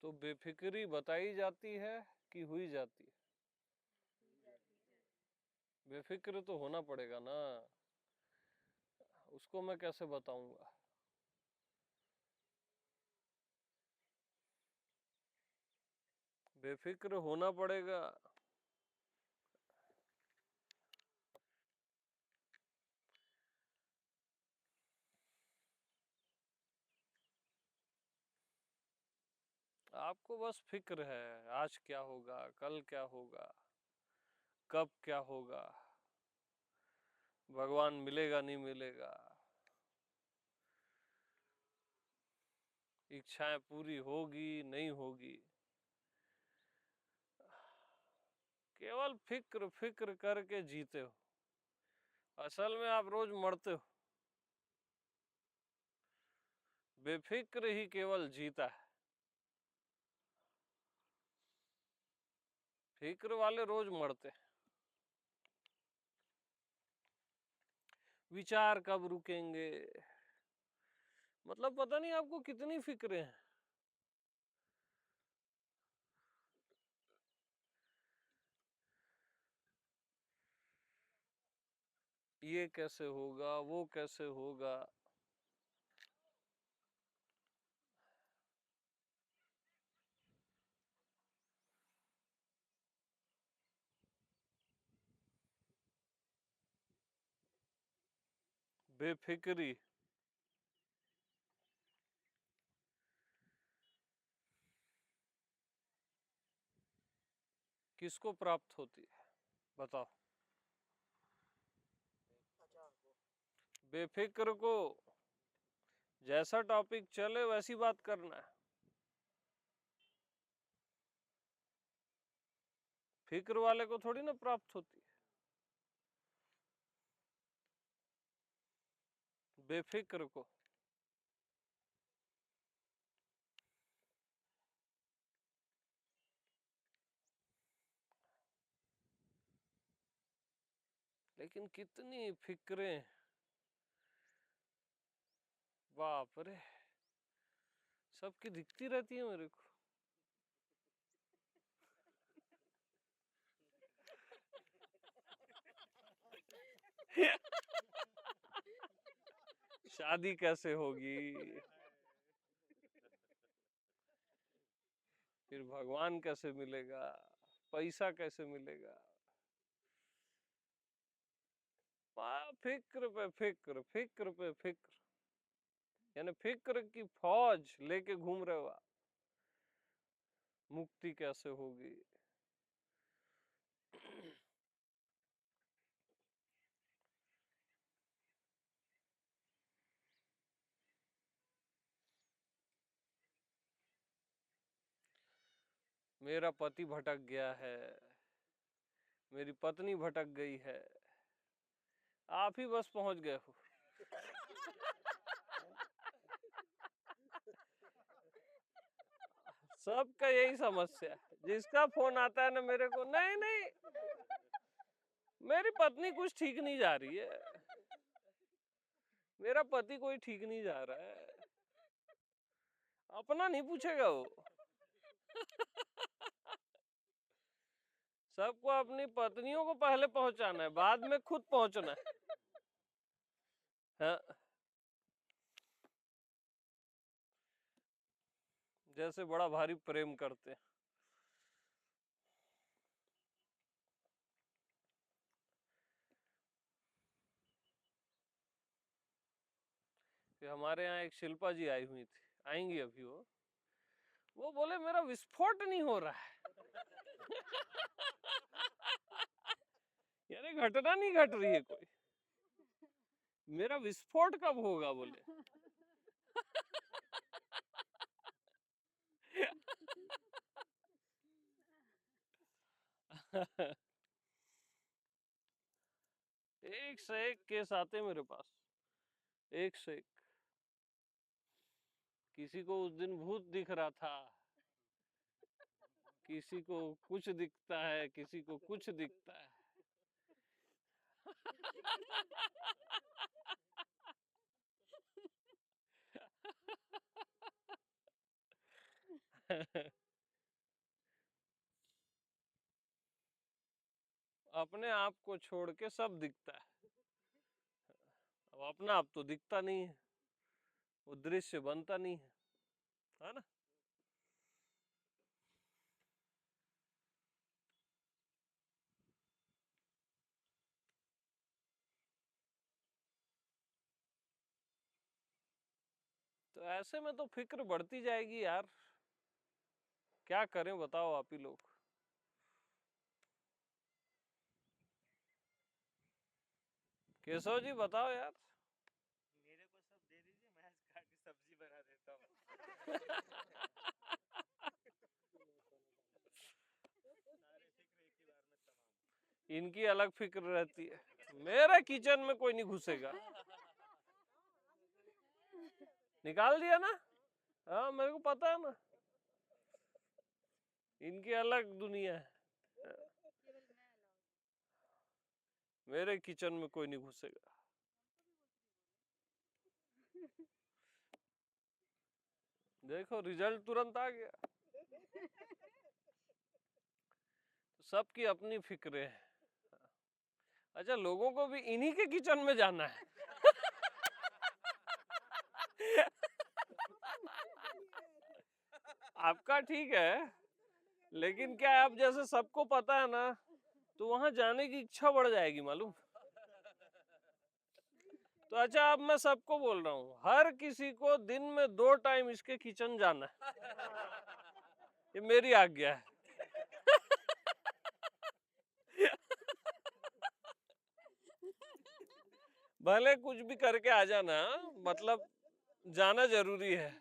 तो बेफिक्री बताई जाती है कि हुई जाती है? बेफिक्र तो होना पड़ेगा ना, उसको मैं कैसे बताऊंगा? बेफिक्र होना पड़ेगा। आपको बस फिक्र है आज क्या होगा, कल क्या होगा, कब क्या होगा, भगवान मिलेगा नहीं मिलेगा, इच्छाएं पूरी होगी नहीं होगी। केवल फिक्र फिक्र करके जीते हो, असल में आप रोज मरते हो। बेफिक्र ही केवल जीता है, फिक्र वाले रोज मरते हैं। विचार कब रुकेंगे, मतलब पता नहीं आपको कितनी फिक्रें हैं। ये कैसे होगा, वो कैसे होगा। बेफिक्री किसको प्राप्त होती है, बताओ? बेफिक्र को। जैसा टॉपिक चले वैसी बात करना है। फिक्र वाले को थोड़ी ना प्राप्त होती है, बेफिक्र को। लेकिन कितनी फिक्रें, बाप रे, सबकी दिखती रहती है मेरे को। शादी कैसे होगी, फिर भगवान कैसे मिलेगा, पैसा कैसे मिलेगा। फिक्र पे फिक्र, फिक्र पे फिक्र, यानी फिक्र की फौज लेके घूम रहे हो आप। मुक्ति कैसे होगी। मेरा पति भटक गया है, मेरी पत्नी भटक गई है, आप ही बस पहुंच गए हो। सबका यही समस्या है, जिसका फोन आता है ना मेरे को, नहीं नहीं मेरी पत्नी कुछ ठीक नहीं जा रही है, मेरा पति कोई ठीक नहीं जा रहा है, अपना नहीं पूछेगा वो। सबको अपनी पत्नियों को पहले पहुंचाना है, बाद में खुद पहुंचना है। हाँ? जैसे बड़ा भारी प्रेम करते हैं। कि हमारे यहाँ एक शिल्पा जी आई हुई थी, आएंगी अभी वो बोले मेरा विस्फोट नहीं हो रहा है। यानी घटना नहीं घट रही है कोई, मेरा विस्फोट कब होगा बोले। एक से एक केस आते मेरे पास, एक से एक। किसी को उस दिन भूत दिख रहा था, किसी को कुछ दिखता है, किसी को कुछ दिखता है। अपने आप को छोड़ के सब दिखता है, अब अपना आप तो दिखता नहीं है, वो दृश्य बनता नहीं है ना। तो ऐसे में तो फिक्र बढ़ती जाएगी यार, क्या करें बताओ आप ही लोग। केशव जी बताओ यार। मेरे को सब दे दीजिए, मैं काट के सब्जी बना देता हूँ। सारे फिक्र एक ही बार में तमाम। इनकी अलग फिक्र रहती है, मेरे किचन में कोई नहीं घुसेगा। निकाल दिया ना, हाँ मेरे को पता है ना, इनकी अलग दुनिया है, मेरे किचन में कोई नहीं घुसेगा। देखो रिजल्ट तुरंत आ गया। सबकी अपनी फिक्र है। अच्छा लोगों को भी इन्हीं के किचन में जाना है। आपका ठीक है, लेकिन क्या है, अब जैसे सबको पता है ना, तो वहां जाने की इच्छा बढ़ जाएगी मालूम। तो अच्छा अब मैं सबको बोल रहा हूँ, हर किसी को दिन में 2 टाइम इसके किचन जाना है, ये मेरी आज्ञा है। भले कुछ भी करके आ जाना, मतलब जाना जरूरी है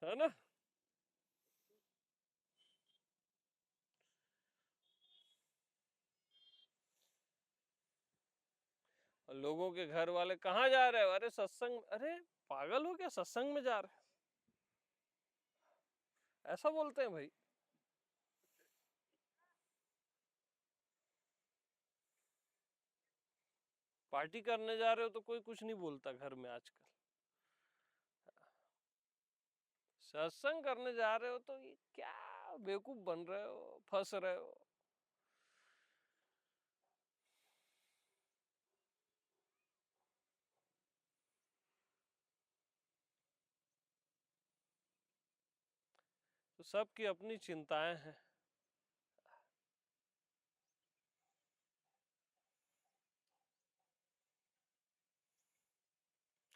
ना। लोगों के घर वाले कहाँ जा रहे हो, अरे सत्संग, अरे पागल हो क्या, सत्संग में जा रहे हो, ऐसा बोलते हैं भाई। पार्टी करने जा रहे हो तो कोई कुछ नहीं बोलता घर में आजकल, सत्संग करने जा रहे हो तो ये क्या बेवकूफ बन रहे हो, फंस रहे हो। तो सबकी अपनी चिंताएं हैं।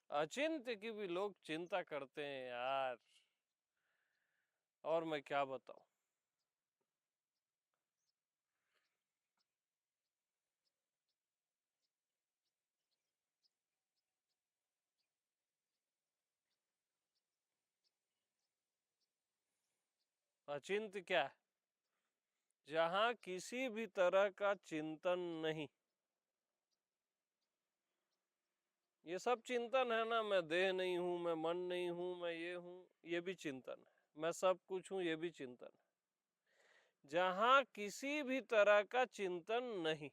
अचिंत्य की भी लोग चिंता करते हैं यार, और मैं क्या बताऊं। अचिंत्य क्या है, जहां किसी भी तरह का चिंतन नहीं। ये सब चिंतन है ना, मैं देह नहीं हूं, मैं मन नहीं हूं, मैं ये हूं, ये भी चिंतन है, मैं सब कुछ हूं, ये भी चिंतन है। जहां किसी भी तरह का चिंतन नहीं,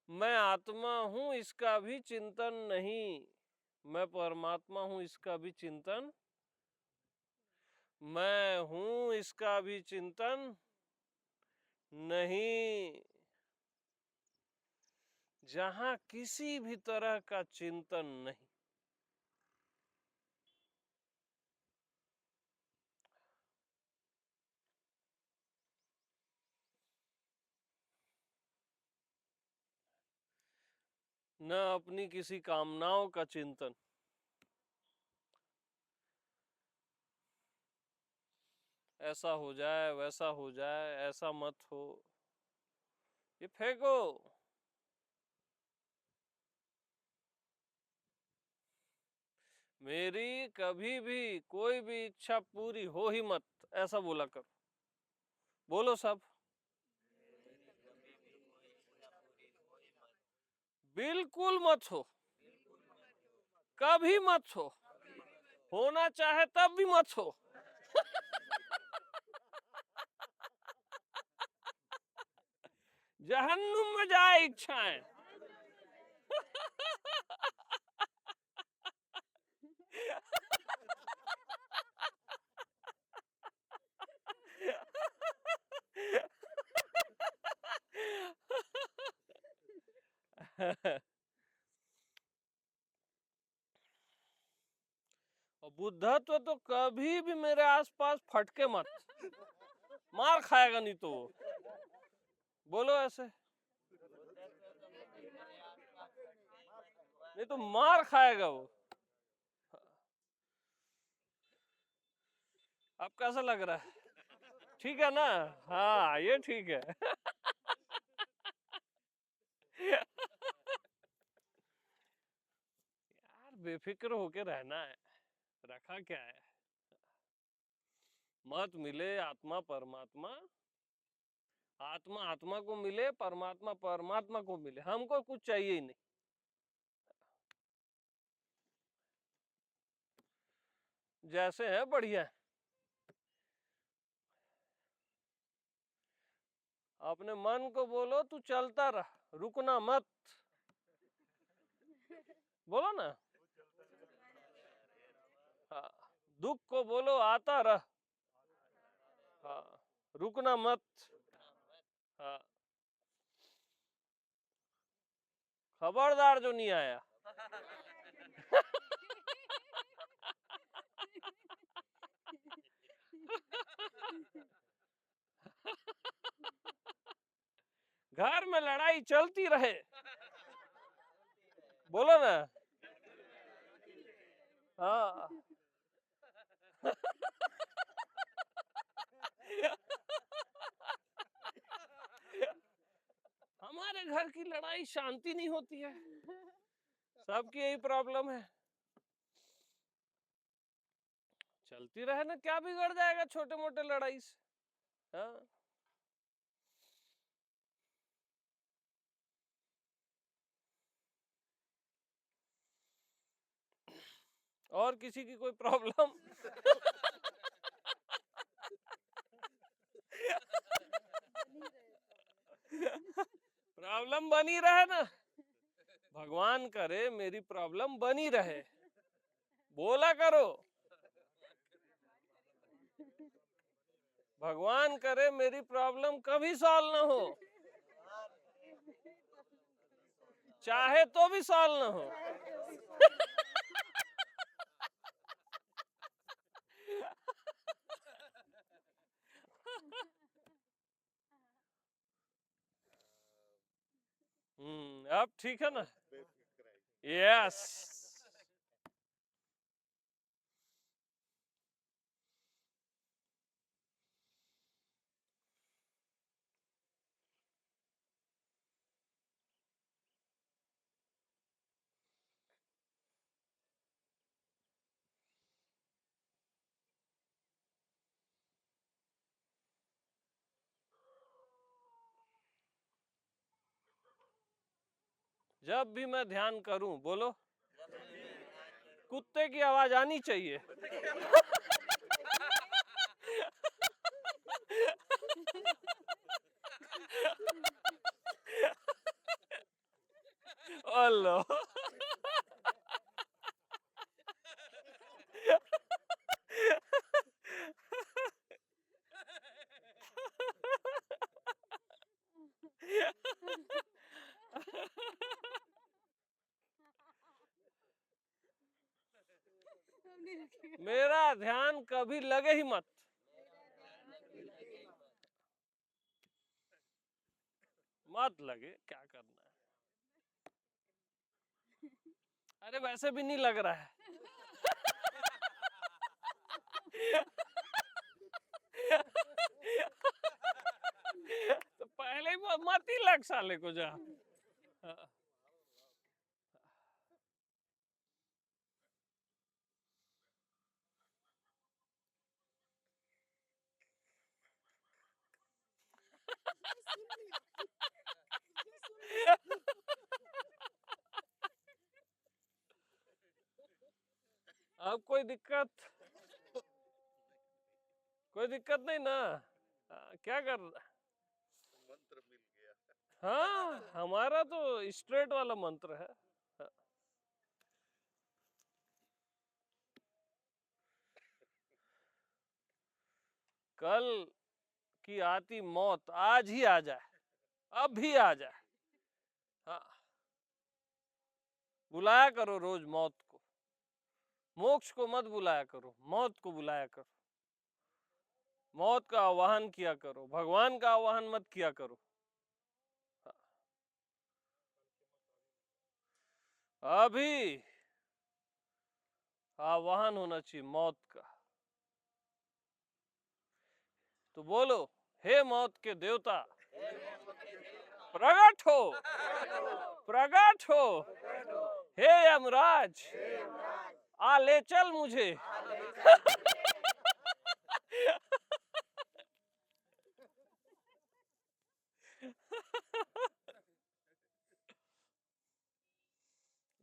मैं आत्मा हूं इसका भी चिंतन नहीं, मैं परमात्मा हूं इसका भी चिंतन, मैं हूं इसका भी चिंतन नहीं। जहां किसी भी तरह का चिंतन नहीं। न अपनी किसी कामनाओं का चिंतन, ऐसा हो जाए वैसा हो जाए, ऐसा मत हो, ये फेंको। मेरी कभी भी कोई भी इच्छा पूरी हो ही मत, ऐसा बोला करो, बोलो सब। बिल्कुल मत हो, कभी मत हो, होना चाहे तब भी मत हो। जहन्नुम में जाए इच्छाएं। और बुद्धत्व तो कभी भी मेरे आसपास फटके मत, मार खाएगा नहीं तो वो। बोलो ऐसे, नहीं तो मार खाएगा वो। अब कैसा लग रहा है? ठीक है ना? हाँ ये ठीक है। यार बेफिक्र होके रहना है, रखा क्या है। मत मिले आत्मा परमात्मा, आत्मा आत्मा को मिले, परमात्मा परमात्मा को मिले, हमको कुछ चाहिए ही नहीं। जैसे है बढ़िया है। अपने मन को बोलो तू चलता रह, रुकना मत। बोलो ना। हाँ, दुख को बोलो आता रह। हाँ, रुकना मत। हाँ, खबरदार जो नहीं आया। घर में लड़ाई चलती रहे। बोलो ना। हाँ। हमारे घर की लड़ाई शांति नहीं होती है, सबकी यही प्रॉब्लम है। चलती रहे ना, क्या बिगड़ जाएगा छोटे मोटे लड़ाई से। हाँ? और किसी की कोई प्रॉब्लम? प्रॉब्लम बनी रहे ना, भगवान करे मेरी प्रॉब्लम बनी रहे, बोला करो। भगवान करे मेरी प्रॉब्लम कभी सॉल्व ना हो, चाहे तो भी सॉल्व ना हो। अब ठीक है ना? यस। जब भी मैं ध्यान करूं, बोलो, कुत्ते की आवाज आनी चाहिए। हेलो। मेरा ध्यान कभी लगे ही मत। मत लगे, क्या करना है। अरे वैसे भी नहीं लग रहा है। तो पहले ही मत ही लग साले को जा। हाँ। अब कोई दिक्कत नहीं ना? क्या कर रहा? मंत्र मिल गया। हाँ, हमारा तो स्ट्रेट वाला मंत्र है। हाँ। कल की आती मौत आज ही आ जाए, अब भी आ जाए। हाँ, बुलाया करो रोज मौत को। मोक्ष को मत बुलाया करो, मौत को बुलाया करो। मौत का आह्वान किया करो, भगवान का आह्वान मत किया करो। अभी आह्वान होना चाहिए मौत का। तो बोलो, हे मौत के देवता, प्रकट हो, प्रकट हो। हे यमराज, आ ले चल मुझे।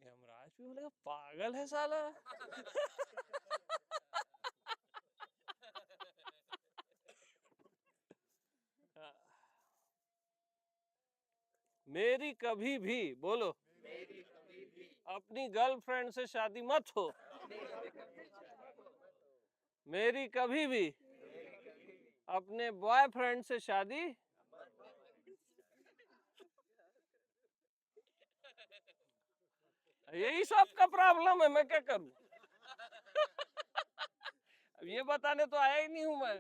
यमराज भी बोलेगा पागल है साला। मेरी कभी भी, बोलो, अपनी गर्लफ्रेंड से शादी मत हो। मेरी कभी भी अपने बॉयफ्रेंड से शादी। यही सब का प्रॉब्लम है, मैं क्या करूं। अब ये बताने तो आया ही नहीं हूं मैं,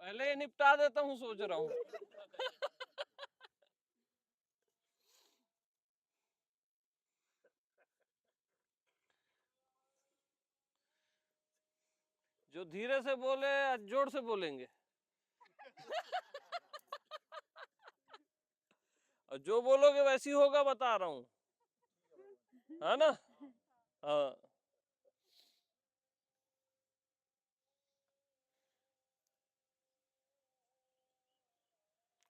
पहले ये निपटा देता हूं सोच रहा हूं। जो धीरे से बोले जोर से बोलेंगे, और जो बोलोगे वैसी होगा, बता रहा हूं, है ना। हाँ,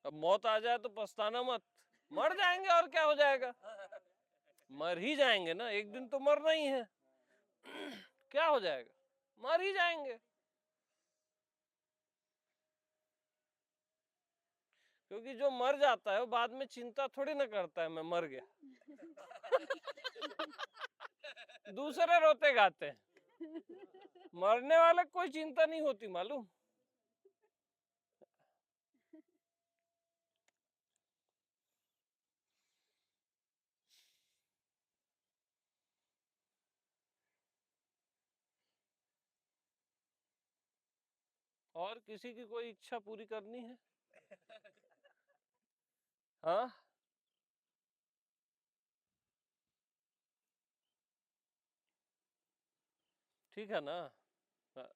अब मौत आ जाए तो पछताना मत। मर जाएंगे और क्या हो जाएगा, मर ही जाएंगे ना, एक दिन तो मरना ही है। क्या हो जाएगा, मर ही जाएंगे। क्योंकि जो मर जाता है वो बाद में चिंता थोड़ी ना करता है मैं मर गया। दूसरे रोते गाते हैं, मरने वाले कोई चिंता नहीं होती, मालूम। और किसी की कोई इच्छा पूरी करनी है? हाँ, ठीक है ना। हाँ।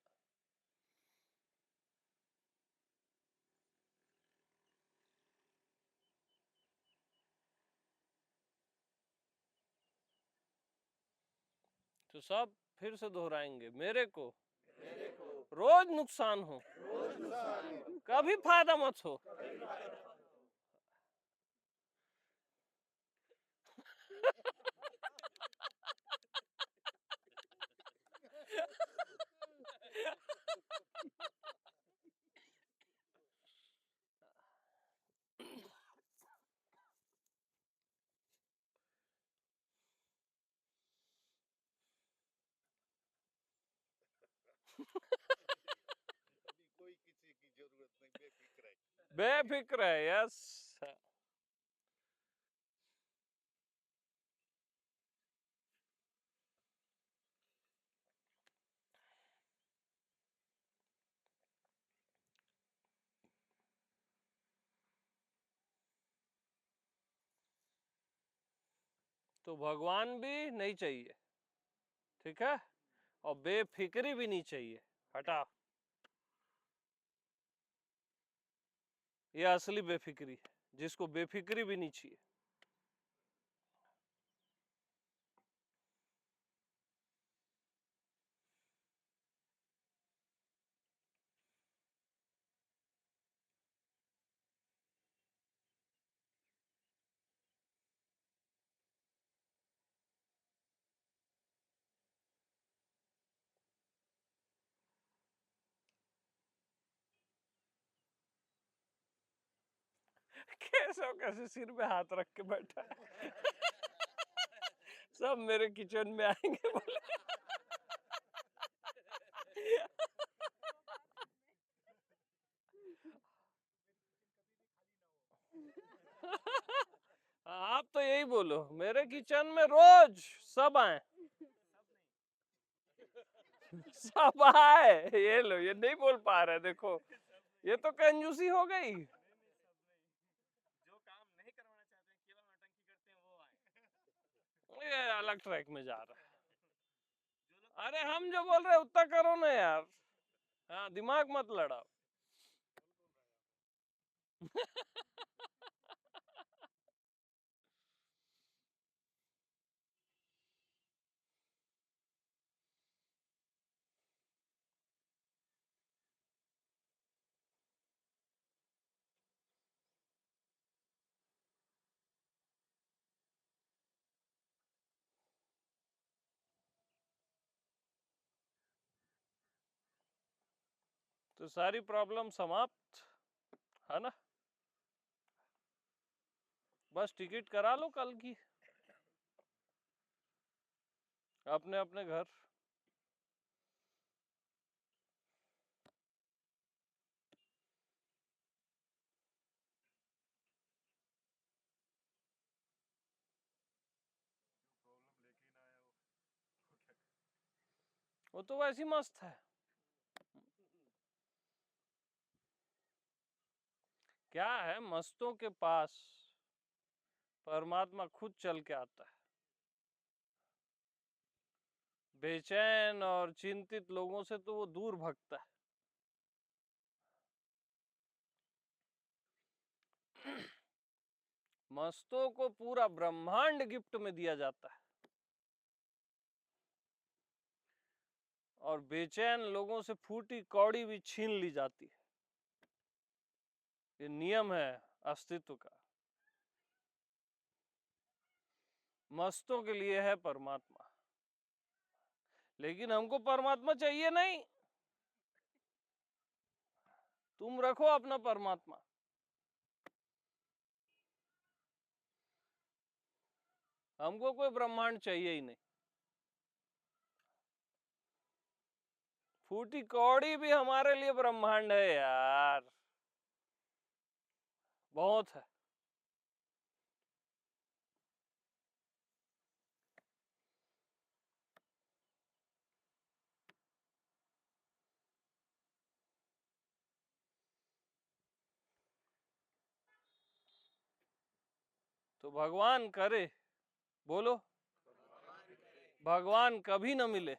तो सब फिर से दोहराएंगे, मेरे को रोज नुकसान हो, कभी फायदा मत हो। कोई किसी की जरूरत नहीं, बेफिक्र है। बेफिक्र है, यस। तो भगवान भी नहीं चाहिए, ठीक है, और बेफिक्री भी नहीं चाहिए, हटा। ये असली बेफिक्री है, जिसको बेफिक्री भी नहीं चाहिए। कैसे सिर में हाथ रख के बैठा है। सब मेरे किचन में आएंगे बोले। आप तो यही बोलो, मेरे किचन में रोज सब आए, सब आए। ये लो, ये नहीं बोल पा रहे, देखो ये तो कंजूसी हो गई। जो काम नहीं करवाना चाहते हैं, केवल नौटंकी करते हैं, वो आए। ये अलग ट्रैक में जा रहा है। जो लोग अरे हम जो बोल रहे हैं उतना करो ना यार, हाँ दिमाग मत लड़ाओ। तो सारी प्रॉब्लम समाप्त है ना। बस टिकट करा लो कल की, अपने अपने घर। प्रॉब्लम लेके ना आया वो क्या वो तो वैसी मस्त है। क्या है, मस्तों के पास परमात्मा खुद चल के आता है। बेचैन और चिंतित लोगों से तो वो दूर भगता है। मस्तों को पूरा ब्रह्मांड गिफ्ट में दिया जाता है, और बेचैन लोगों से फूटी कौड़ी भी छीन ली जाती है। ये नियम है अस्तित्व का। मस्तों के लिए है परमात्मा, लेकिन हमको परमात्मा चाहिए नहीं। तुम रखो अपना परमात्मा। हमको कोई ब्रह्मांड चाहिए ही नहीं। फूटी कौड़ी भी हमारे लिए ब्रह्मांड है यार, बहुत है। तो भगवान करे, बोलो, भगवान कभी न मिले।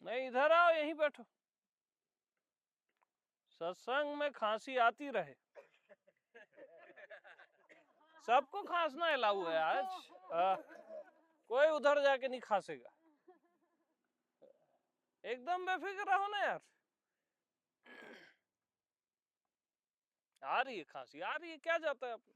नहीं, इधर आओ, यहीं बैठो। सत्संग में खांसी आती रहे। सबको खांसना अलाउ है आज। कोई उधर जाके नहीं खांसेगा। एकदम बेफिक्र रहो ना यार। आ रही है खांसी, आ रही है, क्या जाता है अपना।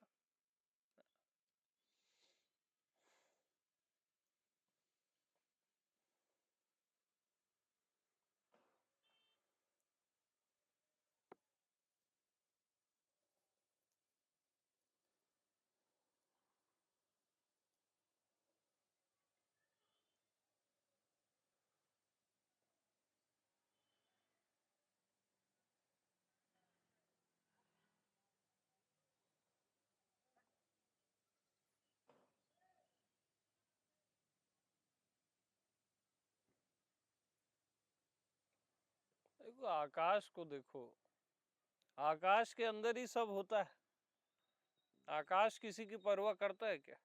देखो आकाश को देखो, आकाश के अंदर ही सब होता है। आकाश किसी की परवाह करता है क्या?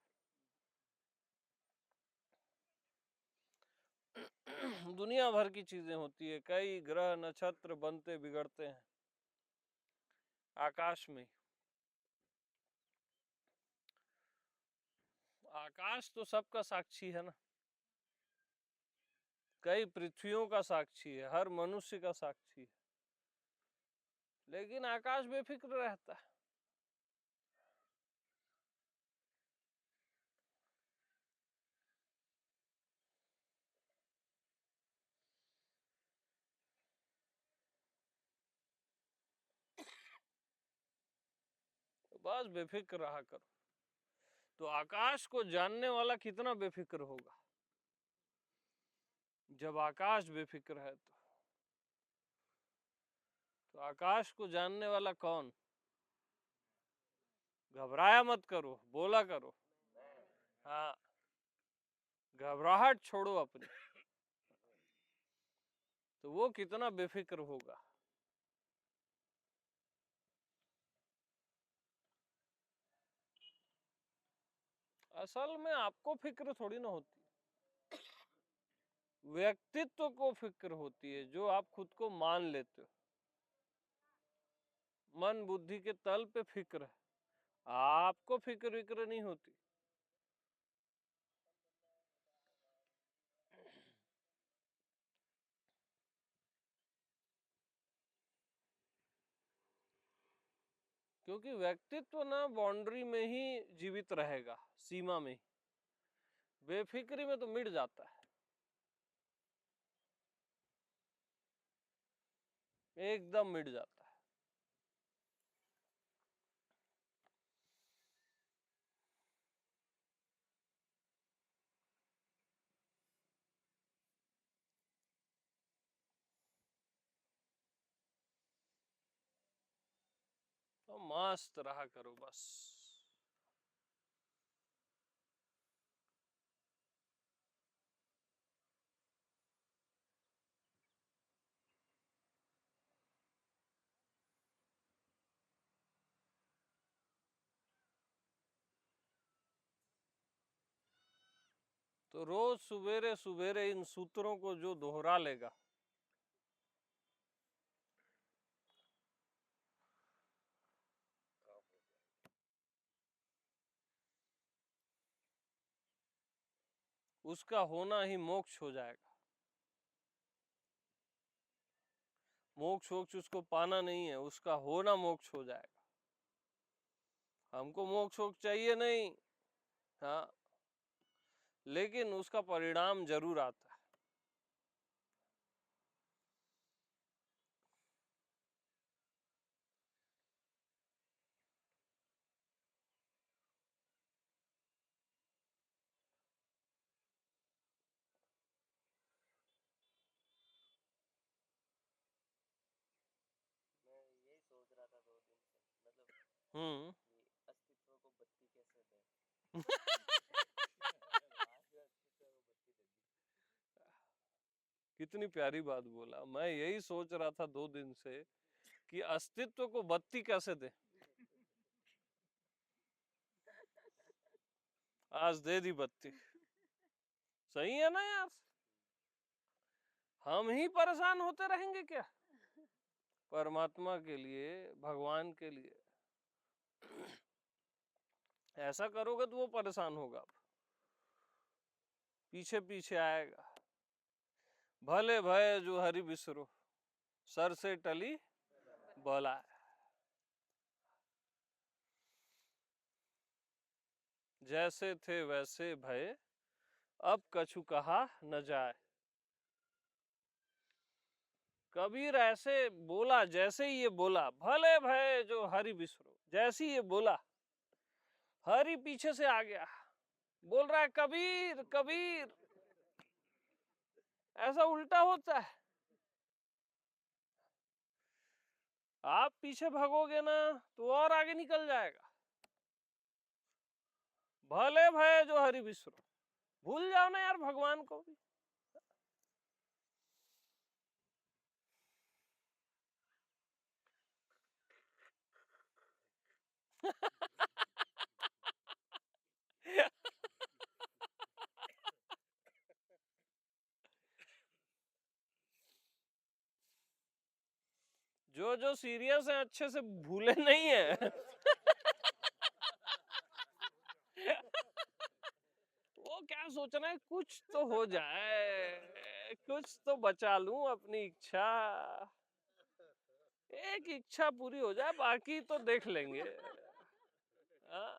दुनिया भर की चीजें होती है, कई ग्रह नक्षत्र बनते बिगड़ते हैं आकाश में। आकाश तो सबका साक्षी है ना, कई पृथ्वियों का साक्षी है, हर मनुष्य का साक्षी है, लेकिन आकाश बेफिक्र रहता है। बस बेफिक्र रहा करो। तो आकाश को जानने वाला कितना बेफिक्र होगा? जब आकाश बेफिक्र है तो आकाश को जानने वाला कौन? घबराया मत करो, बोला करो। हाँ, घबराहट छोड़ो अपनी। तो वो कितना बेफिक्र होगा। असल में आपको फिक्र थोड़ी ना होती, व्यक्तित्व को फिक्र होती है, जो आप खुद को मान लेते हो। मन बुद्धि के तल पे फिक्र है, आपको फिक्र विक्र नहीं होती। क्योंकि व्यक्तित्व ना बाउंड्री में ही जीवित रहेगा, सीमा में ही। बेफिक्री में तो मिट जाता है, एकदम मिट जाता है। तो मस्त रहा करो बस। तो रोज सुबेरे सुबेरे इन सूत्रों को जो दोहरा लेगा, उसका होना ही मोक्ष हो जाएगा। मोक्ष वोक्ष उसको पाना नहीं है, उसका होना मोक्ष हो जाएगा। हमको मोक्ष वोक्ष चाहिए नहीं, हाँ, लेकिन उसका परिणाम जरूर आता है। मैं यही सोच रहा था 2 दिन से, मतलब हम्म। कि अस्तित्व को बत्ती कैसे दें। आज अस्तित्व को बत्ती दे दी। कितनी प्यारी बात बोला। मैं यही सोच रहा था 2 दिन से कि अस्तित्व को बत्ती कैसे दे। आज दे दी बत्ती। सही है ना यार? हम ही परेशान होते रहेंगे क्या? परमात्मा के लिए, भगवान के लिए ऐसा करोगे तो वो परेशान होगा, पीछे पीछे आएगा। भले भय जो हरि बिसरो, सर से टली बला। जैसे थे वैसे भय, अब कछु कहा न जाए। कबीर ऐसे बोला, जैसे ही ये बोला, भले भय जो हरि बिसरो, जैसे ही ये बोला, हरि पीछे से आ गया, बोल रहा है कबीर कबीर। ऐसा उल्टा होता है। आप पीछे भागोगे ना तो और आगे निकल जाएगा। भले भय जो हरि बिसरो, भूल जाओ ना यार भगवान को भी। जो जो सीरियस है अच्छे से भूले नहीं है। वो क्या सोच रहे हैं, कुछ तो हो जाए, कुछ तो बचा लूं अपनी इच्छा। एक इच्छा पूरी हो जाए, बाकी तो देख लेंगे। हाँ।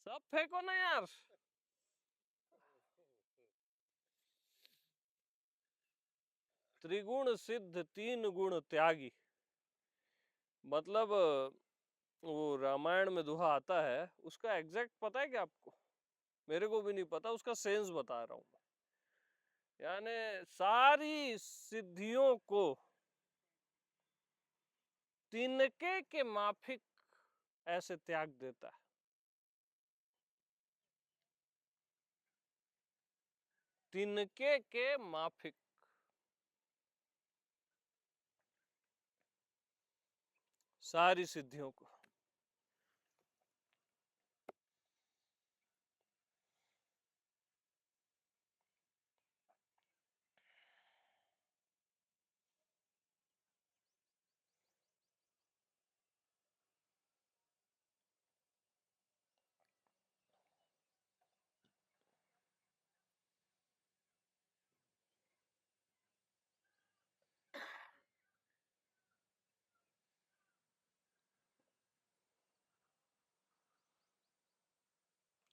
सब फेंको ना यार। त्रिगुण सिद्ध तीन गुण त्यागी, मतलब वो रामायण में दोहा आता है, उसका एग्जैक्ट पता है क्या आपको? मेरे को भी नहीं पता, उसका सेंस बता रहा हूं मैं। यानी सारी सिद्धियों को तिनके के माफिक ऐसे त्याग देता है। तिनके के माफिक, सारी सिद्धियों को।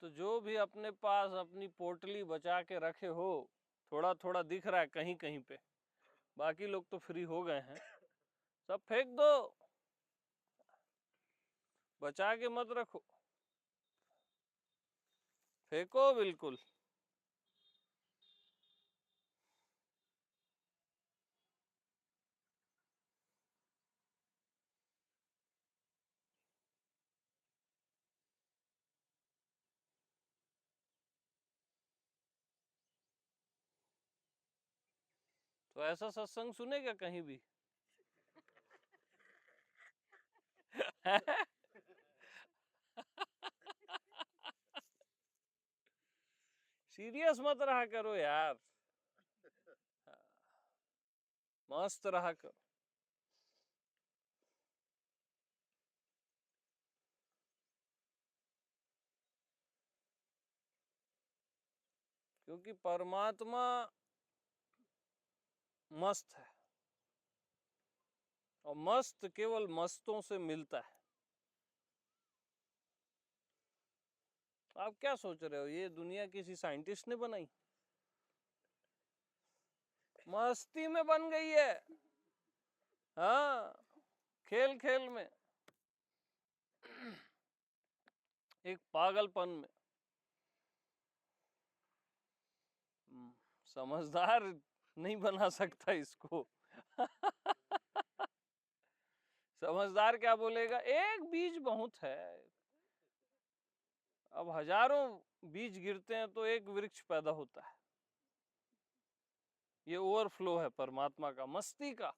तो जो भी अपने पास अपनी पोटली बचा के रखे हो, थोड़ा थोड़ा दिख रहा है कहीं कहीं पे, बाकी लोग तो फ्री हो गए हैं, सब फेंक दो, बचा के मत रखो, फेंको बिल्कुल। तो ऐसा सत्संग सुनेगा कहीं भी? सीरियस मत रहा करो यार, मस्त रहा करो। क्योंकि परमात्मा मस्त है, और मस्त केवल मस्तों से मिलता है। आप क्या सोच रहे हो, ये दुनिया किसी साइंटिस्ट ने बनाई? मस्ती में बन गई है, हाँ, खेल खेल में, एक पागलपन में। समझदार नहीं बना सकता इसको। समझदार क्या बोलेगा, एक बीज बहुत है, अब हजारों बीज गिरते हैं तो एक वृक्ष पैदा होता है। ये ओवरफ्लो है परमात्मा का, मस्ती का।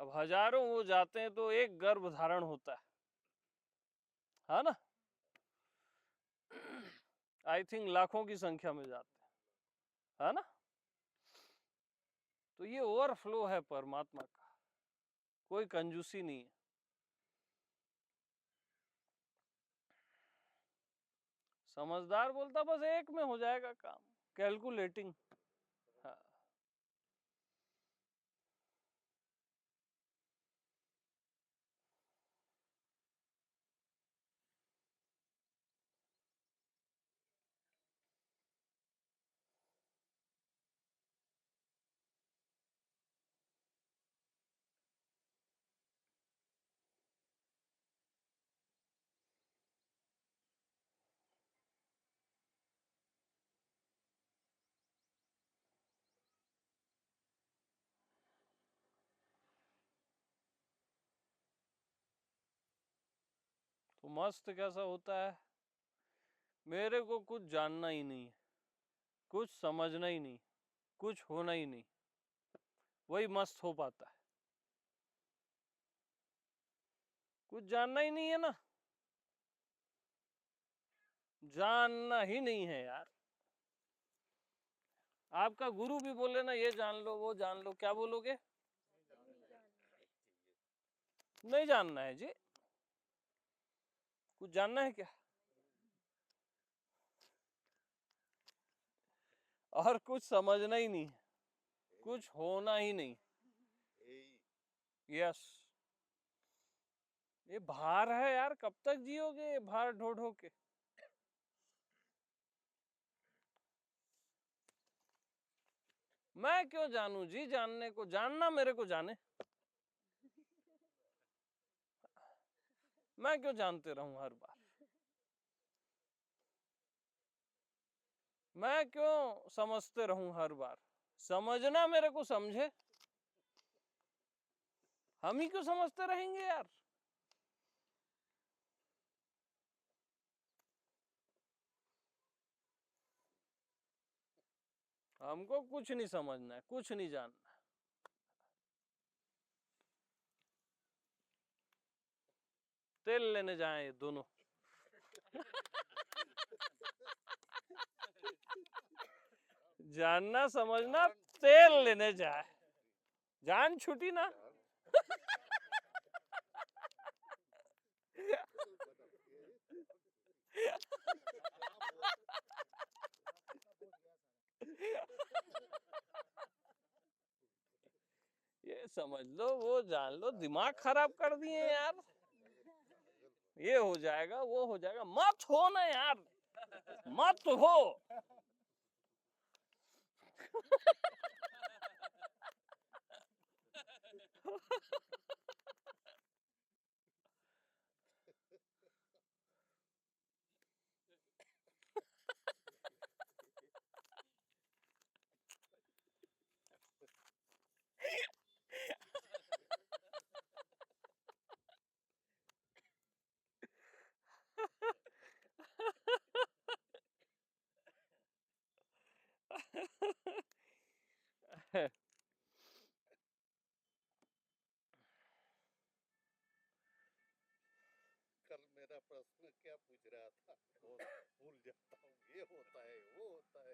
अब हजारों वो जाते हैं तो एक गर्भ धारण होता है ना? आई थिंक लाखों की संख्या में जाते हैं, है ना? तो ये ओवरफ्लो है परमात्मा का, कोई कंजूसी नहीं है। समझदार बोलता बस एक में हो जाएगा काम, कैलकुलेटिंग। हाँ, तो मस्त कैसा होता है? मेरे को कुछ जानना ही नहीं है, कुछ समझना ही नहीं, कुछ होना ही नहीं, वही मस्त हो पाता है। कुछ जानना ही नहीं है ना, जानना ही नहीं है यार। आपका गुरु भी बोले ना ये जान लो वो जान लो, क्या बोलोगे? नहीं जानना है जी, कुछ जानना है क्या? और कुछ समझना ही नहीं है, कुछ होना ही नहीं। यस, ये भार है यार, कब तक जियोगे ये भार ढो ढो के? मैं क्यों जानूं जी? जानने को जानना मेरे को जाने। मैं क्यों जानते रहूं हर बार? मैं क्यों समझते रहूं हर बार? समझना मेरे को समझे। हम ही क्यों समझते रहेंगे यार? हमको कुछ नहीं समझना है, कुछ नहीं जानना। तेल लेने जाएं ये दोनों। जानना समझना, तेल लेने जाए, जान छुटी ना। ये समझ लो, वो जान लो, दिमाग खराब कर दिए यार। ये हो जाएगा, वो हो जाएगा, मत हो ना यार, मत हो। कल मेरा प्रश्न क्या पूछ रहा था? भूल जाता हूँ, ये होता है, वो होता है।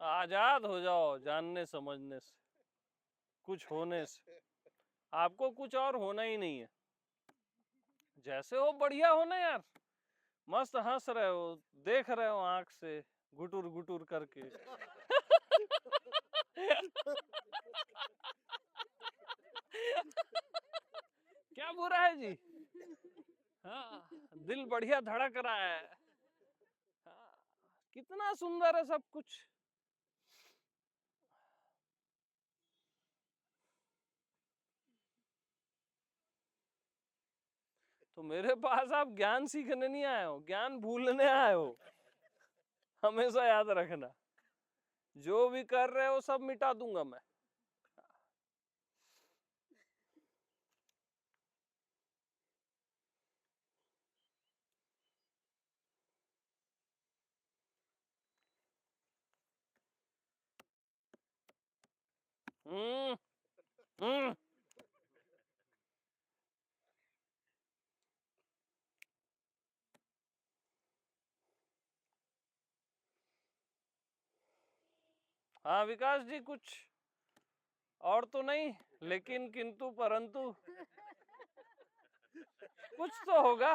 आजाद हो जाओ जानने समझने से, कुछ होने से। आपको कुछ और होना ही नहीं है। जैसे हो बढ़िया हो ना यार, मस्त हंस रहे हो, देख रहे हो आंख से गुटुर गुटुर करके। क्या बुरा है जी? हाँ, दिल बढ़िया धड़क रहा है। हाँ, कितना सुंदर है सब कुछ। तो मेरे पास आप ज्ञान सीखने नहीं आए हो, ज्ञान भूलने आए हो। हमेशा याद रखना, जो भी कर रहे हो सब मिटा दूंगा मैं। हम्म हम्म हाँ विकास जी, कुछ और तो नहीं, लेकिन किंतु परंतु कुछ तो होगा।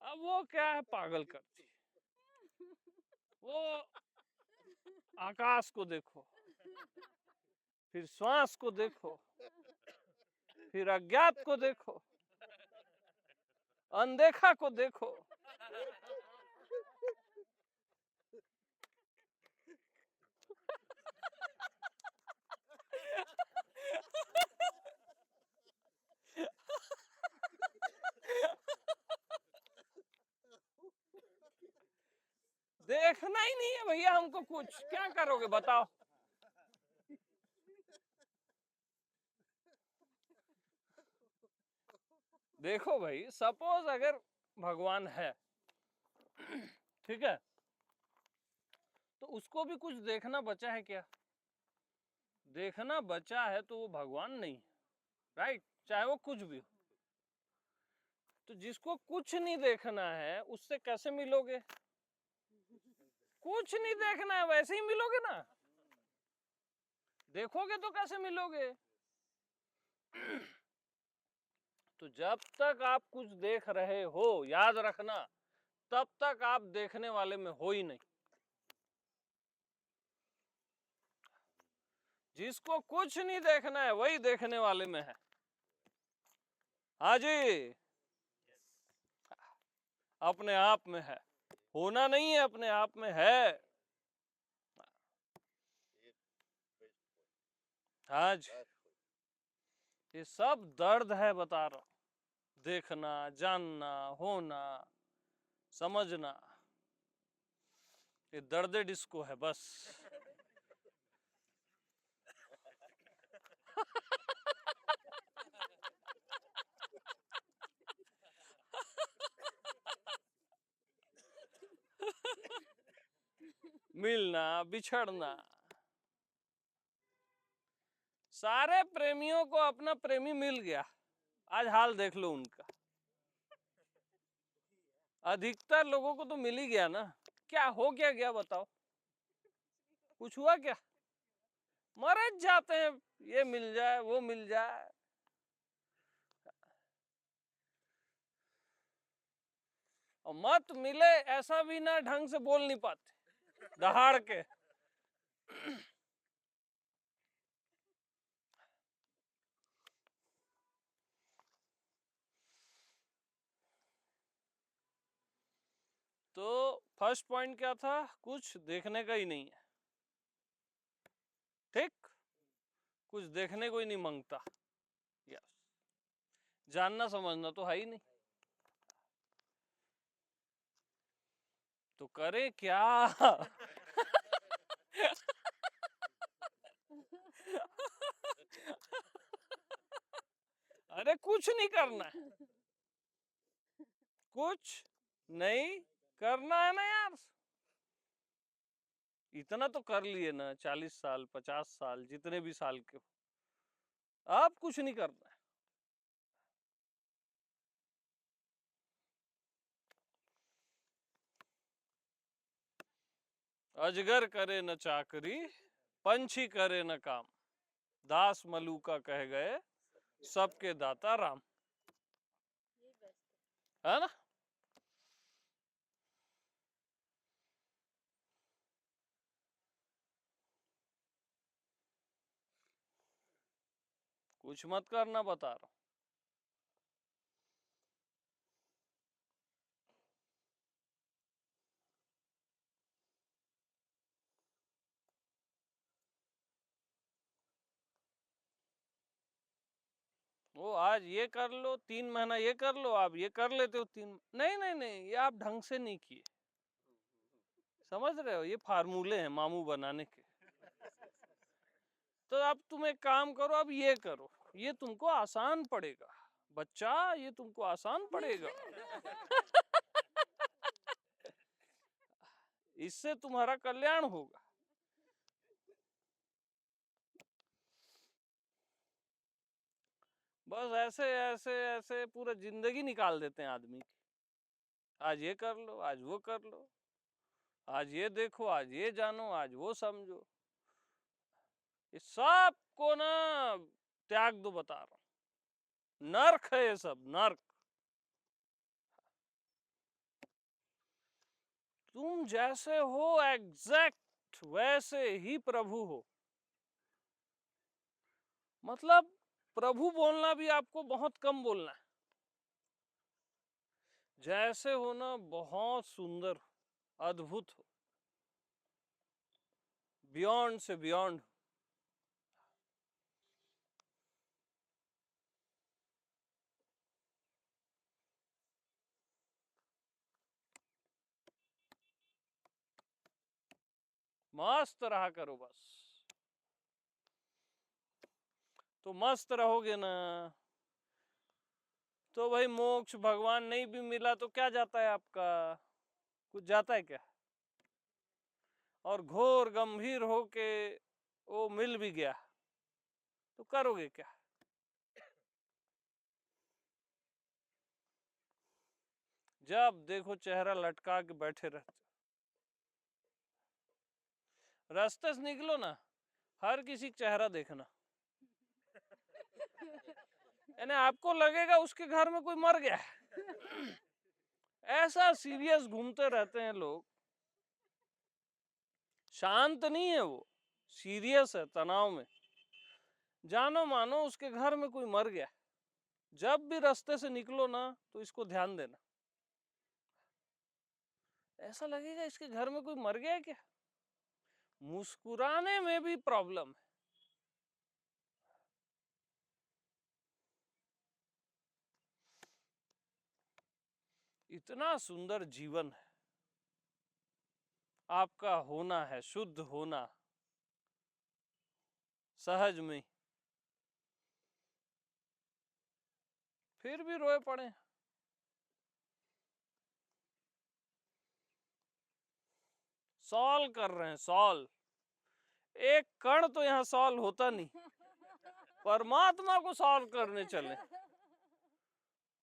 अब वो क्या है, पागल करती। वो आकाश को देखो, फिर श्वास को देखो, फिर अज्ञात को देखो, अनदेखा को देखो। देखना ही नहीं है भैया हमको कुछ, क्या करोगे बताओ? देखो भाई, सपोज अगर भगवान है, ठीक है, तो उसको भी कुछ देखना बचा है क्या? देखना बचा है तो वो भगवान नहीं है, राइट? चाहे वो कुछ भी हो। तो जिसको कुछ नहीं देखना है उससे कैसे मिलोगे? कुछ नहीं देखना है, वैसे ही मिलोगे ना। देखोगे तो कैसे मिलोगे? तो जब तक आप कुछ देख रहे हो, याद रखना, तब तक आप देखने वाले में हो ही नहीं। जिसको कुछ नहीं देखना है वही देखने वाले में है। हाँ जी, अपने आप में है, होना नहीं है, अपने आप में है। हाँ जी, ये सब दर्द है, बता रहा हूं। देखना, जानना, होना, समझना, ये दर्द डिस्को है बस। मिलना, बिछड़ना। सारे प्रेमियों को अपना प्रेमी मिल गया, आज हाल देख लो उनका। अधिकतर लोगों को तो मिल ही गया ना, क्या हो क्या गया बताओ, कुछ हुआ क्या? मर जाते हैं, ये मिल जाए वो मिल जाए। और मत मिले ऐसा भी ना ढंग से बोल नहीं पाते, दहाड़ के। तो फर्स्ट पॉइंट क्या था? कुछ देखने का ही नहीं है, ठीक? कुछ देखने को ही नहीं मांगता। यस, जानना समझना तो है ही नहीं, तो करे क्या? अरे कुछ नहीं करना है, कुछ नहीं करना है ना यार। इतना तो कर लिए ना, 40 साल 50 साल जितने भी साल के हो, अब कुछ नहीं करना है। अजगर करे न चाकरी, पंछी करे न काम, दास मलूका कह गए, सबके दाता राम। है ना? कुछ मत करना, बता रहा हूं। वो आज ये कर लो, 3 महीना ये कर लो, आप ये कर लेते हो 3। नहीं नहीं नहीं, ये आप ढंग से नहीं किए, समझ रहे हो? ये फार्मूले हैं मामू बनाने के। तो अब तुम एक काम करो, अब ये करो, ये तुमको आसान पड़ेगा बच्चा, ये तुमको आसान पड़ेगा। इससे तुम्हारा कल्याण होगा। बस ऐसे ऐसे ऐसे पूरा जिंदगी निकाल देते हैं आदमी की। आज ये कर लो, आज वो कर लो, आज ये देखो, आज ये जानो, आज वो समझो। इस सब को ना त्याग दो, बता रहा हूं। नर्क है ये सब, नर्क। तुम जैसे हो एग्जैक्ट वैसे ही प्रभु हो। मतलब प्रभु बोलना भी आपको बहुत कम बोलना है। जैसे हो ना, बहुत सुंदर, अद्भुत हो, बियॉन्ड से बियॉन्ड। मस्त रहा करो बस, तो मस्त रहोगे ना, तो भाई मोक्ष भगवान नहीं भी मिला तो क्या जाता है आपका? कुछ जाता है क्या? और घोर गंभीर होके वो मिल भी गया तो करोगे क्या? जब देखो चेहरा लटका के बैठे रहते, रास्ते से निकलो ना, हर किसी का चेहरा देखना, यानी आपको लगेगा उसके घर में कोई मर गया है। ऐसा सीरियस घूमते रहते हैं लोग। शांत नहीं है वो, सीरियस है, तनाव में। जानो मानो उसके घर में कोई मर गया, जब भी रास्ते से निकलो ना तो इसको ध्यान देना, ऐसा लगेगा इसके घर में कोई मर गया क्या। मुस्कुराने में भी प्रॉब्लम है। इतना सुंदर जीवन है, आपका होना है, शुद्ध होना, सहज में, फिर भी रोए पड़े। सॉल्व कर रहे हैं, सॉल्व, एक कण तो यहाँ सॉल्व होता नहीं, परमात्मा को सॉल्व करने चले।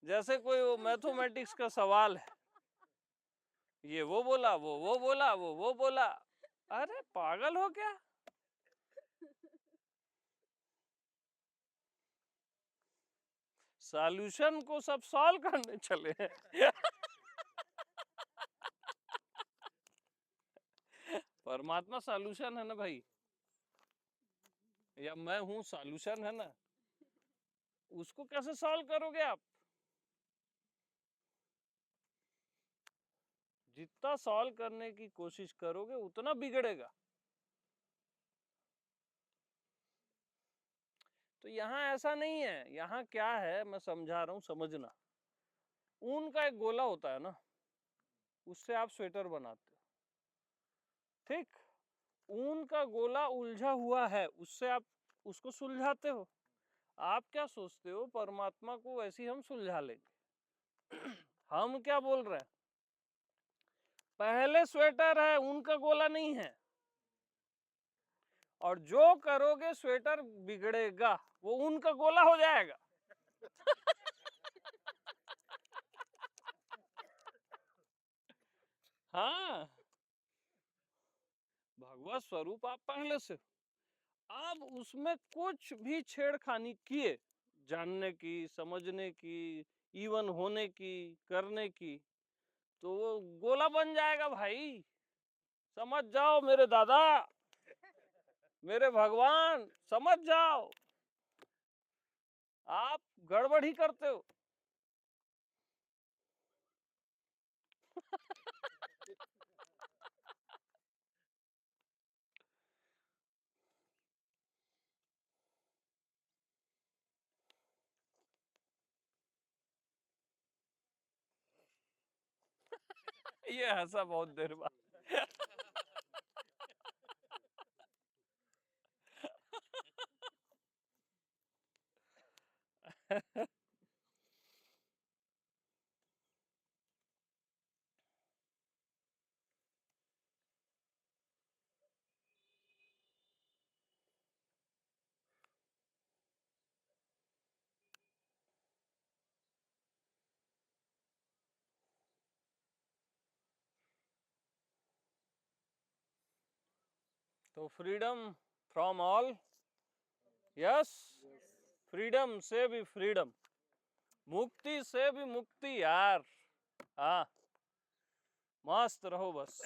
जैसे कोई वो मैथमेटिक्स का सवाल है, ये वो बोला, वो बोला, वो बोला, अरे पागल हो क्या। सॉल्यूशन को सब सॉल्व करने चले हैं। परमात्मा सॉल्यूशन है ना भाई, या मैं हूं सॉल्यूशन है ना, उसको कैसे सॉल्व करोगे आप। जितना सॉल्व करने की कोशिश करोगे उतना बिगड़ेगा। तो यहाँ ऐसा नहीं है, यहाँ क्या है मैं समझा रहा हूं, समझना। ऊन का एक गोला होता है ना, उससे आप स्वेटर बनाते हो, ठीक। ऊन का गोला उलझा हुआ है, उससे आप उसको सुलझाते हो। आप क्या सोचते हो परमात्मा को वैसे ही हम सुलझा लेंगे। हम क्या बोल रहे हैं, पहले स्वेटर है, ऊन का गोला नहीं है, और जो करोगे स्वेटर बिगड़ेगा, वो ऊन का गोला हो जाएगा। हाँ, भगवत स्वरूप आप पहले से, आप उसमें कुछ भी छेड़खानी किए, जानने की, समझने की, इवन होने की, करने की, तो वो गोला बन जाएगा भाई। समझ जाओ मेरे दादा, मेरे भगवान, समझ जाओ, आप गड़बड़ ही करते हो। ये हंसा बहुत देर बाद। तो freedom from all, yes, freedom से भी फ्रीडम, मुक्ति से भी मुक्ति यार। हाँ, मस्त रहो बस।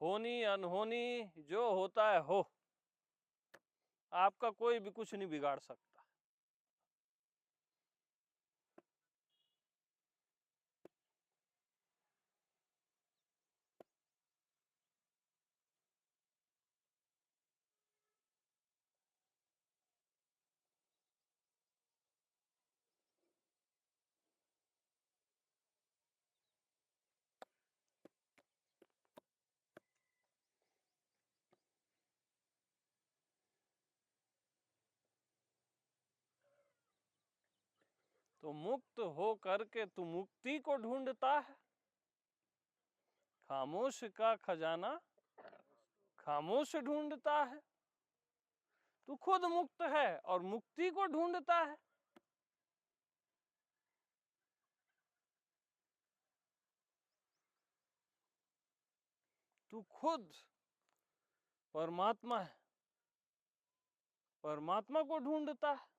होनी अनहोनी जो होता है हो, आपका कोई भी कुछ नहीं बिगाड़ सकता। तो मुक्त हो करके तू मुक्ति को ढूंढता है, खामोश का खजाना खामोश ढूंढता है। तू खुद मुक्त है और मुक्ति को ढूंढता है। तू खुद परमात्मा है, परमात्मा को ढूंढता है।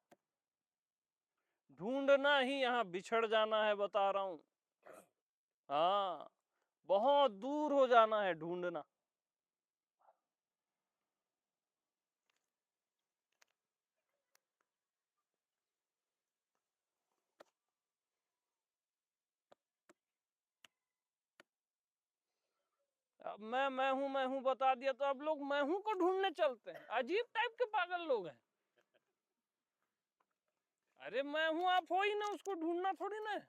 ढूंढना ही यहाँ बिछड़ जाना है, बता रहा हूं। हाँ, बहुत दूर हो जाना है ढूंढना। मैं हूं बता दिया तो अब लोग मैं हूं को ढूंढने चलते हैं। अजीब टाइप के पागल लोग हैं। अरे मैं हूं आप हो ही ना, उसको ढूंढना थोड़ी ना है।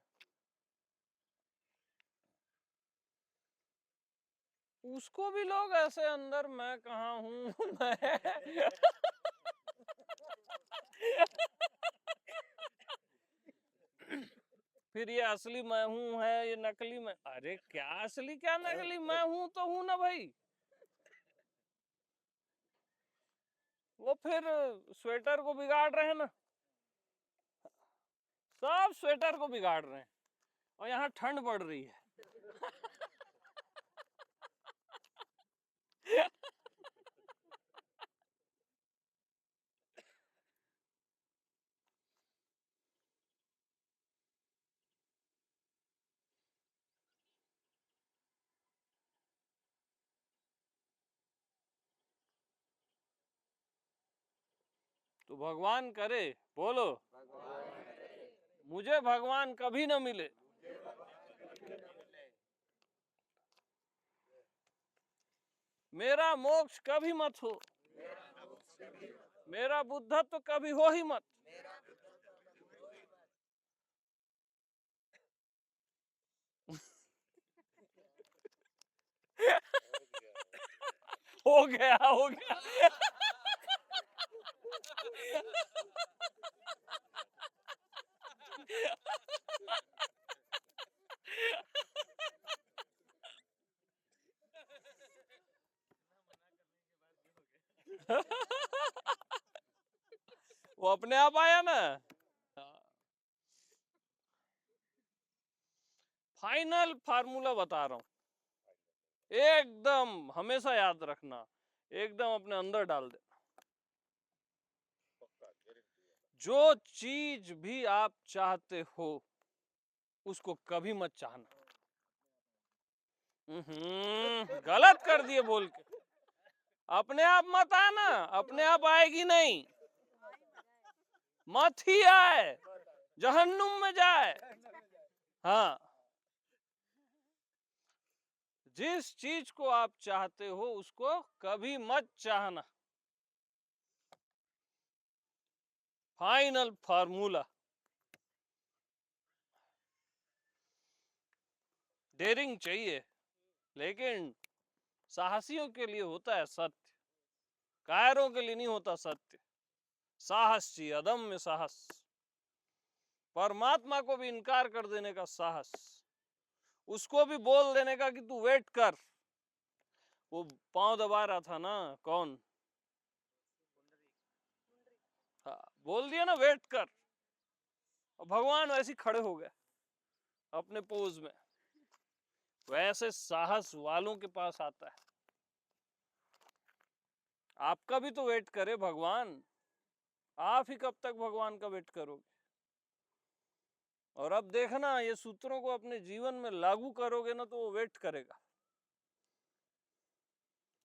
उसको भी लोग ऐसे अंदर मैं कहाँ हूँ मैं फिर ये असली मैं हूँ है, ये नकली मैं। अरे क्या असली क्या नकली, मैं हूं तो हूं ना भाई। वो फिर स्वेटर को बिगाड़ रहे हैं ना, सब स्वेटर को बिगाड़ रहे हैं। और यहाँ ठंड पड़ रही है तो भगवान करे, बोलो मुझे भगवान कभी न मिले। मेरा मोक्ष कभी मत हो, मेरा बुद्धत्व कभी हो ही मत। हो गया हो गया वो अपने आप आया ना। फाइनल फार्मूला बता रहा हूं, एकदम हमेशा याद रखना, एकदम अपने अंदर डाल दे। जो चीज भी आप चाहते हो उसको कभी मत चाहना। गलत कर दिए बोल के। अपने आप मत आना, अपने आप आएगी नहीं, मत ही आए, जहन्नुम में जाए। हाँ, जिस चीज को आप चाहते हो उसको कभी मत चाहना। Final formula. डेयरिंग चाहिए, लेकिन साहसियों के लिए होता है सत्य, कायरों के लिए नहीं होता सत्य। साहस चाहिए, अदम्य साहस, परमात्मा को भी इनकार कर देने का साहस, उसको भी बोल देने का कि तू वेट कर। वो पांव दबा रहा था ना, कौन? हाँ, बोल दिया ना वेट कर, और भगवान वैसे ही खड़े हो गए अपने पोज में। वैसे साहस वालों के पास आता है। आपका भी तो वेट करे भगवान, आप ही कब तक भगवान का वेट करोगे? और अब देखना, ये सूत्रों को अपने जीवन में लागू करोगे ना तो वो वेट करेगा।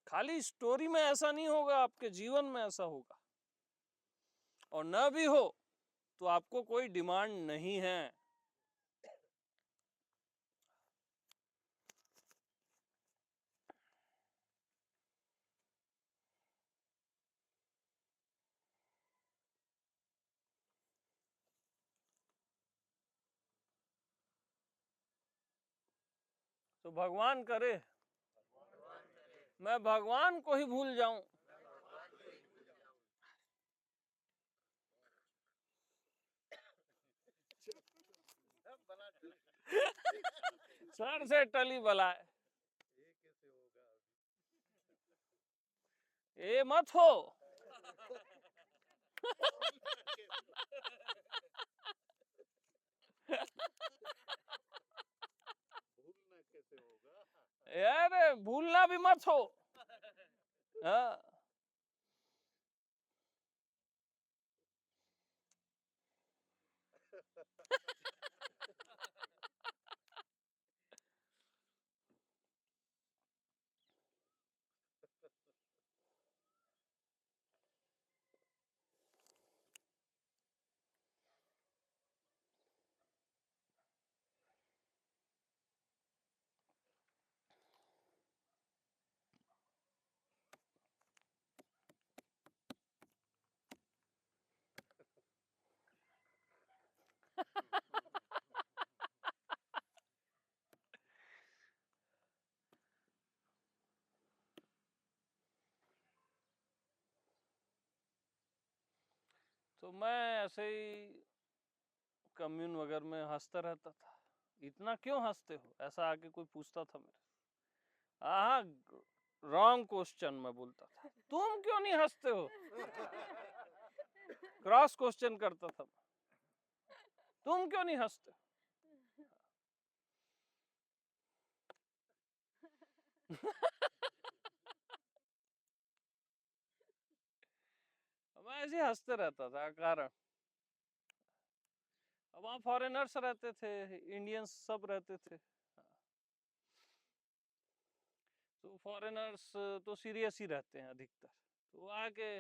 खाली स्टोरी में ऐसा नहीं होगा, आपके जीवन में ऐसा होगा। और न भी हो तो आपको कोई डिमांड नहीं है। तो भगवान करे मैं भगवान को ही भूल जाऊं। सर से टली बलाए, ये कैसे होगा? ये मत हो। भूलना कैसे होगा? यार भूलना भी मत हो। हाँ, तो मैं ऐसे ही कम्यून वगैरह में हंसता रहता था। इतना क्यों हंसते हो, ऐसा आके कोई पूछता था मेरे। आहा, रॉन्ग क्वेश्चन मैं बोलता था, तुम क्यों नहीं हंसते हो, क्रॉस क्वेश्चन करता था, तुम क्यों नहीं हंसते। मैं ऐसे ही हंसते रहता था कारण। अब वहाँ फॉरेनर्स रहते थे, इंडियंस सब रहते थे। तो फॉरेनर्स तो सीरियस ही रहते हैं अधिकतर। तो आके,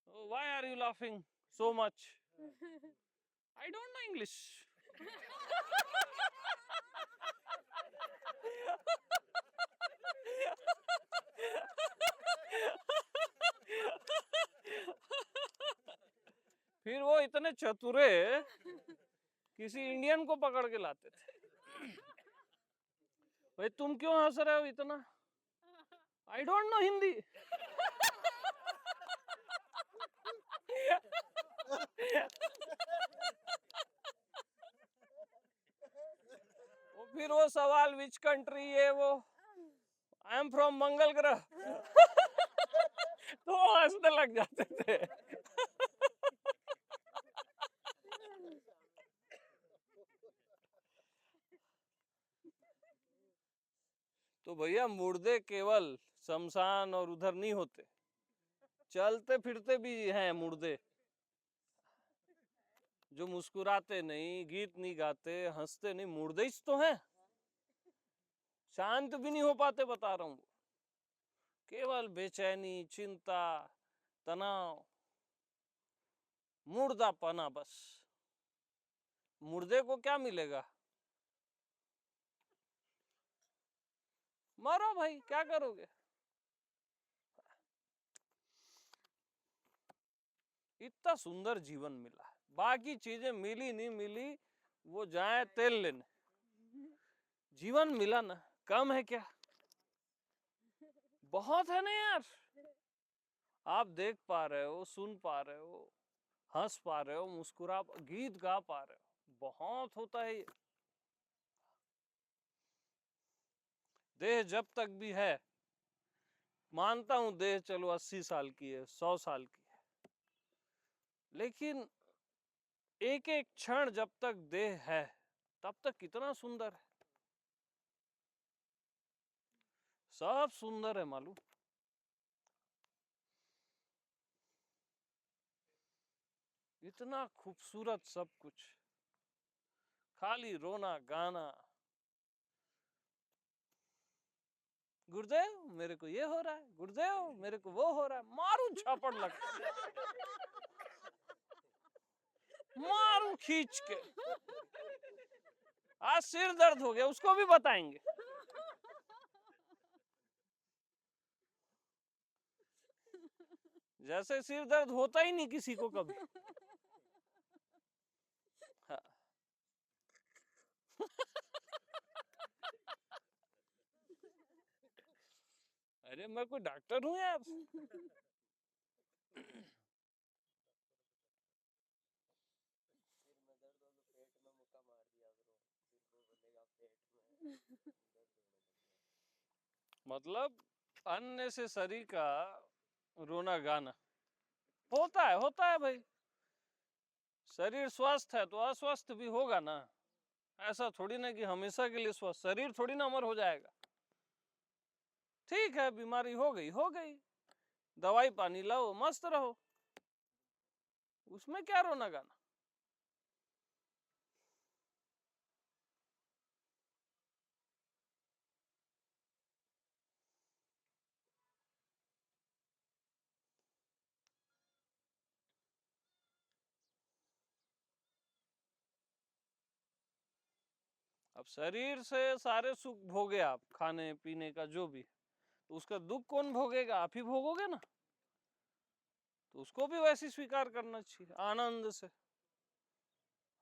why are you laughing so much, I don't know English. फिर वो इतने चतुरे किसी इंडियन को पकड़ के लाते थे, भाई तुम क्यों हंस रहे हो इतना, आई डोंट नो हिंदी। फिर वो सवाल विच कंट्री है, वो आई एम फ्रॉम मंगल ग्रह। तो हंसने लग जाते थे। तो भैया मुर्दे केवल शमशान और उधर नहीं होते, चलते फिरते भी हैं मुर्दे, जो मुस्कुराते नहीं, गीत नहीं गाते, हंसते नहीं, मुर्दे ही तो हैं, शांत भी नहीं हो पाते, बता रहा हूं। केवल बेचैनी, चिंता, तनाव, मुर्दापना बस। मुर्दे को क्या मिलेगा, मरो भाई, क्या करोगे। इतना सुंदर जीवन मिला है, बाकी चीजें मिली नहीं मिली, वो जाए तेल लेने, जीवन मिला ना, कम है क्या, बहुत है ना यार। आप देख पा रहे हो, सुन पा रहे हो, हंस पा रहे हो, मुस्कुरा, गीत गा पा रहे हो, बहुत होता है ये। देह जब तक भी है, मानता हूं देह चलो 80 साल की है, 100 साल की है, लेकिन एक एक क्षण जब तक देह है तब तक कितना सुंदर है, सब सुंदर है मालूम। इतना खूबसूरत सब कुछ, खाली रोना गाना, गुरुदेव मेरे को ये हो रहा है, गुरुदेव मेरे को वो हो रहा है, मारू छापड़ लग, मारू खींच के, आज सिर दर्द हो गया, उसको भी बताएंगे। जैसे सिर दर्द होता ही नहीं किसी को कभी। हाँ। अरे मैं कोई डॉक्टर हूँ यार। मतलब अननेसेसरी का रोना गाना होता है भाई। शरीर स्वस्थ है तो अस्वस्थ भी होगा ना, ऐसा थोड़ी ना कि हमेशा के लिए स्वस्थ, शरीर थोड़ी ना अमर हो जाएगा। ठीक है, बीमारी हो गई, दवाई पानी लाओ, मस्त रहो, उसमें क्या रोना गाना। अब शरीर से सारे सुख भोगे आप, खाने पीने का जो भी, तो उसका दुख कौन भोगेगा, आप ही भोगोगे ना, तो उसको भी वैसे स्वीकार करना चाहिए आनंद से।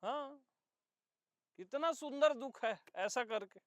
हाँ, कितना सुंदर दुख है ऐसा करके।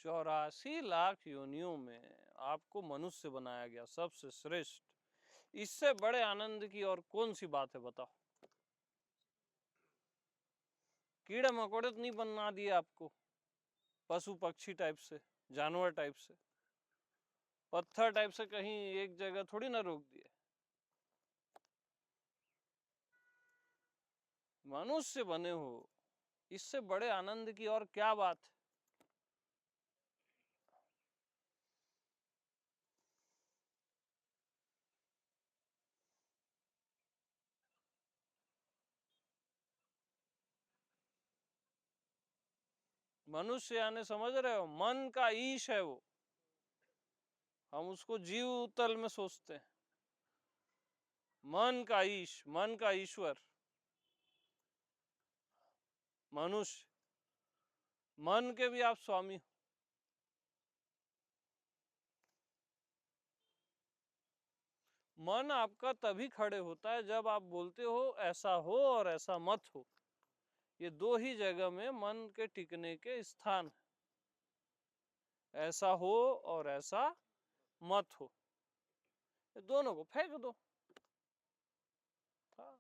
84 लाख योनियों में आपको मनुष्य बनाया गया, सबसे श्रेष्ठ। इससे बड़े आनंद की और कौन सी बात है बताओ? कीड़े मकोड़े तो नहीं बना दिए आपको, पशु पक्षी टाइप से, जानवर टाइप से, पत्थर टाइप से कहीं एक जगह थोड़ी ना रोक दिए। मनुष्य बने हो, इससे बड़े आनंद की और क्या बात है? मनुष्य यानी समझ रहे हो, मन का ईश है वो। हम उसको जीव तल में सोचते हैं। मन का ईश, मन का ईश्वर मनुष्य, मन के भी आप स्वामी हो। मन आपका तभी खड़े होता है जब आप बोलते हो ऐसा हो और ऐसा मत हो। ये दो ही जगह में मन के टिकने के स्थान है, ऐसा हो और ऐसा मत हो। ये दोनों को फेंक दो। हाँ।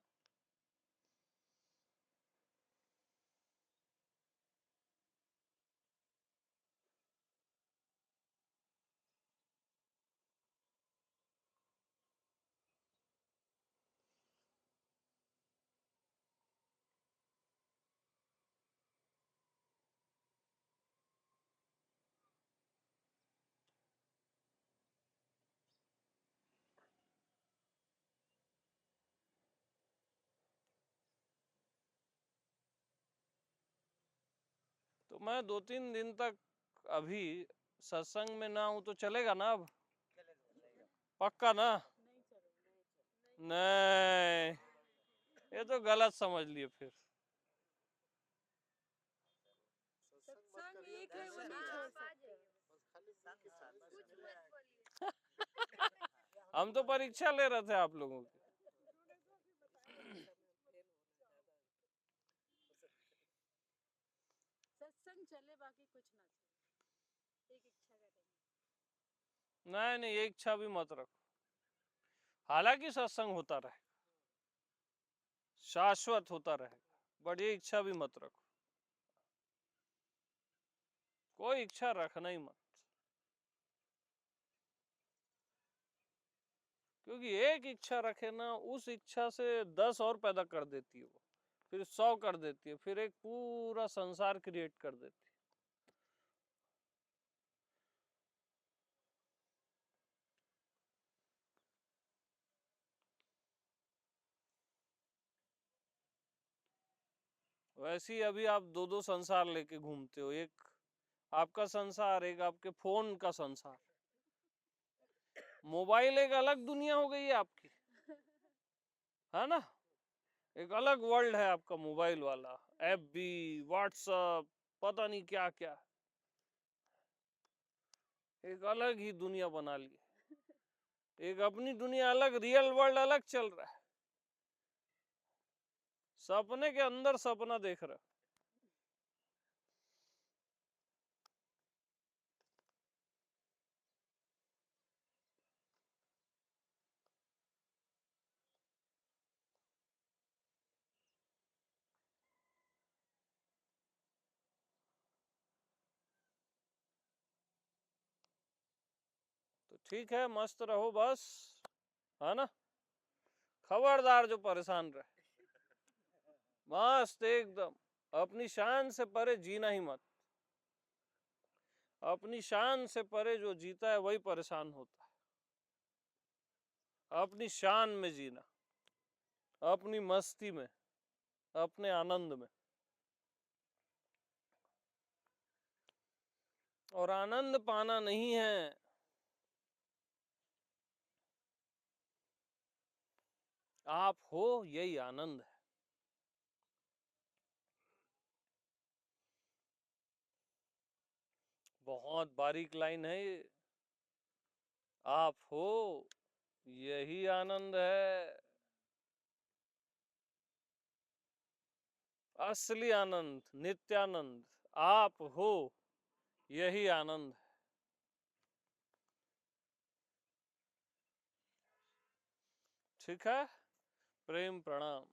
तो मैं 2-3 दिन तक अभी सत्संग में ना हूं तो चलेगा ना? अब पक्का ना? नहीं, ये तो गलत समझ लिए फिर। सत्संग एक है, वो नहीं छोड़ सकते। हम तो परीक्षा ले रहे थे आप लोगों की। सत्संग चले, बाकी कुछ ना चले, एक इच्छा करेंगे। नहीं नहीं, एक इच्छा भी मत रखो। हालांकि सत्संग होता रहेगा, शाश्वत होता रहेगा, बट ये इच्छा भी मत रखो। कोई इच्छा रखना ही मत, क्योंकि एक इच्छा रखे ना, उस इच्छा से 10 और पैदा कर देती है वो, फिर 100 कर देती है, फिर एक पूरा संसार क्रिएट कर देती है। वैसे ही अभी आप दो दो संसार लेके घूमते हो, एक आपका संसार, एक आपके फोन का संसार। मोबाइल एक अलग दुनिया हो गई है आपकी, है ना? एक अलग वर्ल्ड है आपका मोबाइल वाला, FB, व्हाट्सएप, पता नहीं क्या क्या, एक अलग ही दुनिया बना ली। एक अपनी दुनिया अलग, रियल वर्ल्ड अलग चल रहा है। सपने के अंदर सपना देख रहे हो। तो ठीक है, मस्त रहो बस, है ना? खबरदार जो परेशान रहे, मस्त एकदम। अपनी शान से परे जीना ही मत। अपनी शान से परे जो जीता है वही परेशान होता है। अपनी शान में जीना, अपनी मस्ती में, अपने आनंद में। और आनंद पाना नहीं है, आप हो, यही आनंद है। बहुत बारीक लाइन है ये। आप हो, यही आनंद है। असली आनंद, नित्यानंद आप हो, यही आनंद है। ठीक है, प्रेम प्रणाम।